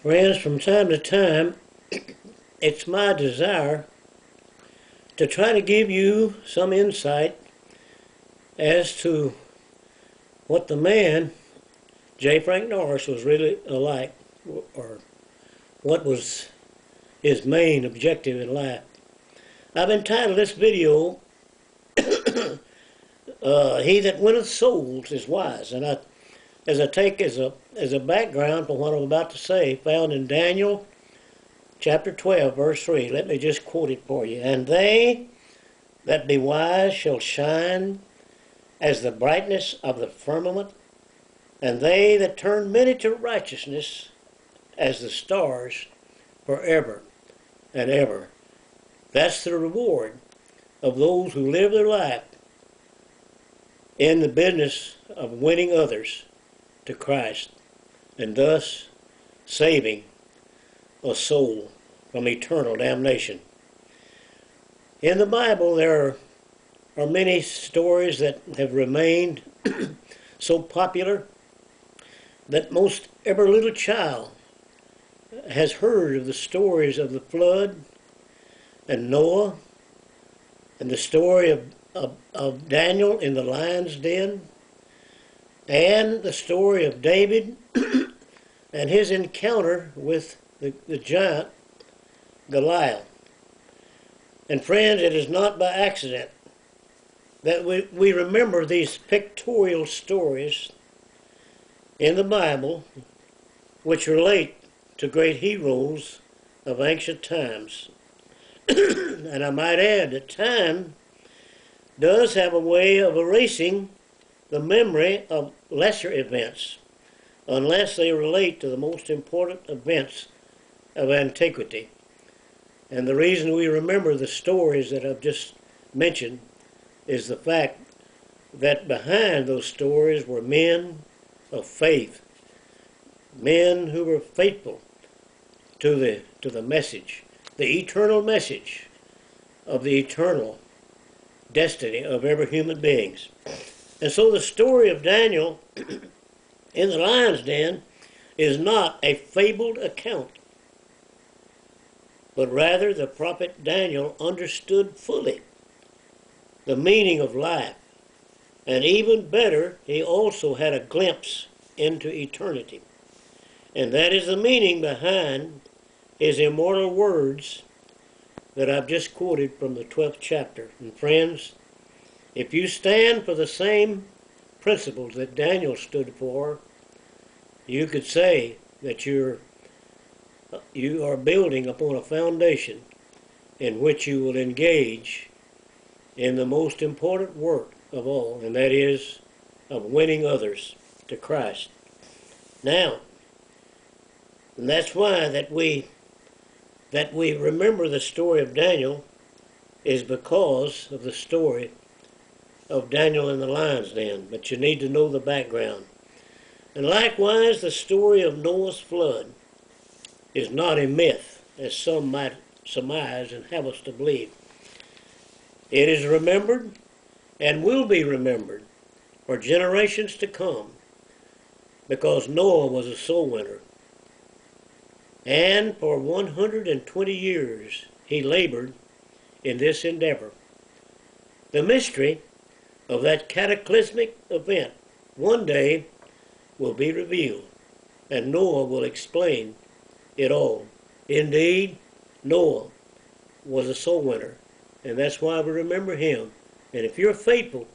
Friends, from time to time, it's my desire to try to give you some insight as to what the man, J. Frank Norris, was really like, or what was his main objective in life. I've entitled this video, He That Winneth Souls is Wise, and as I take as a background for what I'm about to say, found in Daniel chapter 12, verse 3. Let me just quote it for you. And they that be wise shall shine as the brightness of the firmament, and they that turn many to righteousness as the stars forever and ever. That's the reward of those who live their life in the business of winning others to Christ, and thus saving a soul from eternal damnation. In the Bible, there are many stories that have remained so popular that most every little child has heard of the stories of the flood and Noah, and the story of Daniel in the lion's den, and the story of David and his encounter with the giant Goliath. And friends, it is not by accident that we remember these pictorial stories in the Bible which relate to great heroes of ancient times. And I might add that time does have a way of erasing the memory of lesser events unless they relate to the most important events of antiquity. And the reason we remember the stories that I've just mentioned is the fact that behind those stories were men of faith, men who were faithful to the message, the eternal message of the eternal destiny of every human beings. And so the story of Daniel in the lion's den is not a fabled account, but rather the prophet Daniel understood fully the meaning of life. And even better, he also had a glimpse into eternity. And that is the meaning behind his immortal words that I've just quoted from the 12th chapter. And friends, if you stand for the same principles that Daniel stood for, you could say that you are building upon a foundation in which you will engage in the most important work of all, and that is of winning others to Christ. Now, and that's why that we remember the story of Daniel is because of the story of Daniel in the lion's den, but you need to know the background. And likewise, the story of Noah's flood is not a myth, as some might surmise and have us to believe. It is remembered and will be remembered for generations to come because Noah was a soul winner. And for 120 years he labored in this endeavor. The mystery of that cataclysmic event one day will be revealed, and Noah will explain it all. Indeed, Noah was a soul winner, and that's why we remember him. And if you're faithful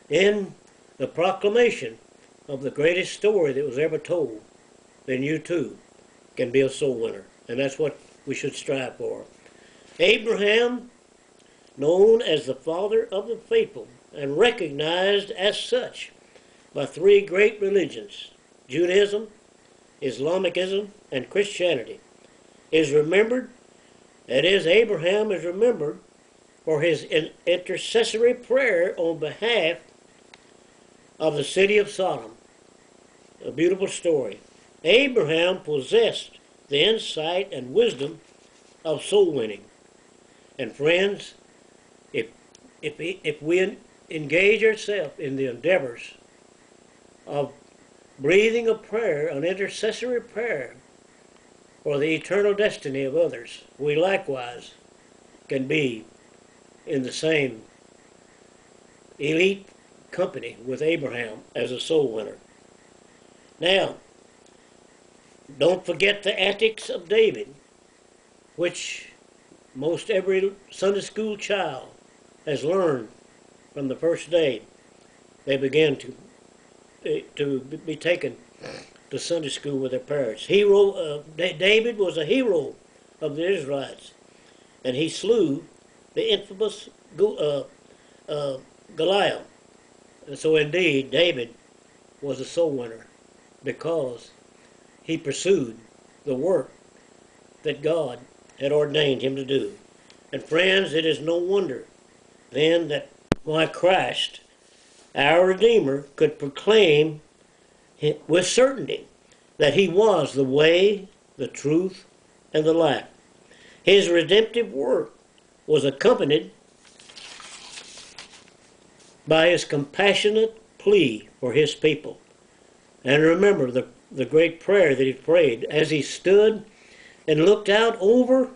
in the proclamation of the greatest story that was ever told, then you too can be a soul winner, and that's what we should strive for. Abraham, known as the father of the faithful and recognized as such by three great religions, Judaism, Islamicism, and Christianity, is remembered. That is, Abraham is remembered for his intercessory prayer on behalf of the city of Sodom. A beautiful story. Abraham possessed the insight and wisdom of soul winning. And friends, if we engage ourselves in the endeavors of breathing a prayer, an intercessory prayer for the eternal destiny of others, we likewise can be in the same elite company with Abraham as a soul winner. Now, don't forget the antics of David, which most every Sunday school child has learned from the first day they began to be taken to Sunday school with their parents. David was a hero of the Israelites, and he slew the infamous Goliath. And so indeed, David was a soul winner because he pursued the work that God had ordained him to do. And friends, it is no wonder then that why Christ, our Redeemer, could proclaim with certainty that he was the way, the truth, and the life. His redemptive work was accompanied by his compassionate plea for his people. And remember the great prayer that he prayed as he stood and looked out over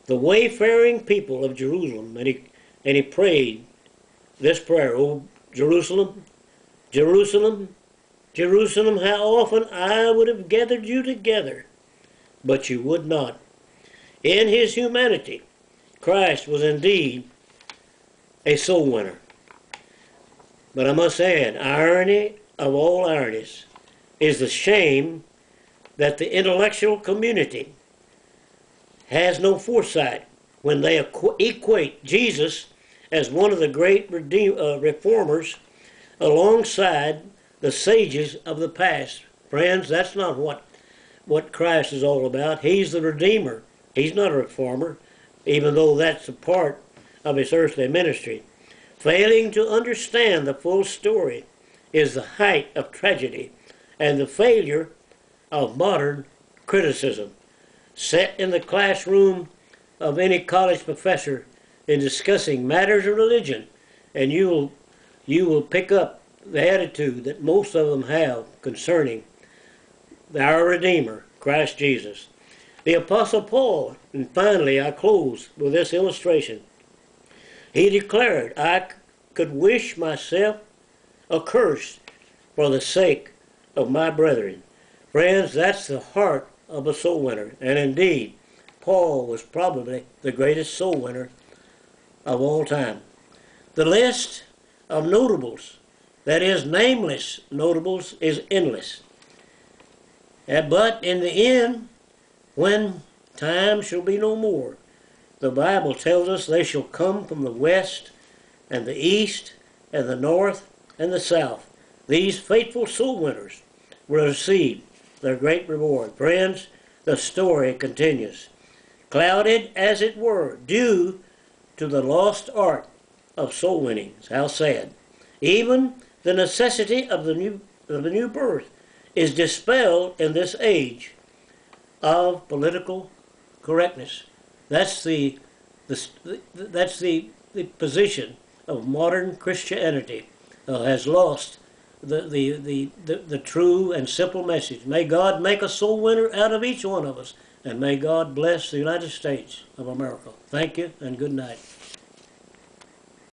the wayfaring people of Jerusalem, and he prayed this prayer: "O Jerusalem, Jerusalem, Jerusalem, how often I would have gathered you together, but you would not." In his humanity, Christ was indeed a soul winner. But I must add, irony of all ironies is the shame that the intellectual community has no foresight when they equate Jesus as one of the great reformers alongside the sages of the past. Friends, that's not what Christ is all about. He's the Redeemer. He's not a reformer, even though that's a part of his earthly ministry. Failing to understand the full story is the height of tragedy and the failure of modern criticism. Set in the classroom of any college professor in discussing matters of religion, and you will pick up the attitude that most of them have concerning our Redeemer, Christ Jesus. The Apostle Paul, and finally I close with this illustration. He declared, "I could wish myself accursed for the sake of my brethren." Friends, that's the heart of a soul winner. And indeed, Paul was probably the greatest soul winner of all time. The list of notables, that is, nameless notables, is endless. But in the end, when time shall be no more, the Bible tells us they shall come from the west and the east and the north and the south. These faithful soul winners will receive their great reward. Friends, the story continues. Clouded, as it were, due to the lost art of soul winning. How sad. Even the necessity of the new birth is dispelled in this age of political correctness. That's the position of modern Christianity. Has lost the true and simple message. May God make a soul winner out of each one of us, and may God bless the United States of America. Thank you, and good night.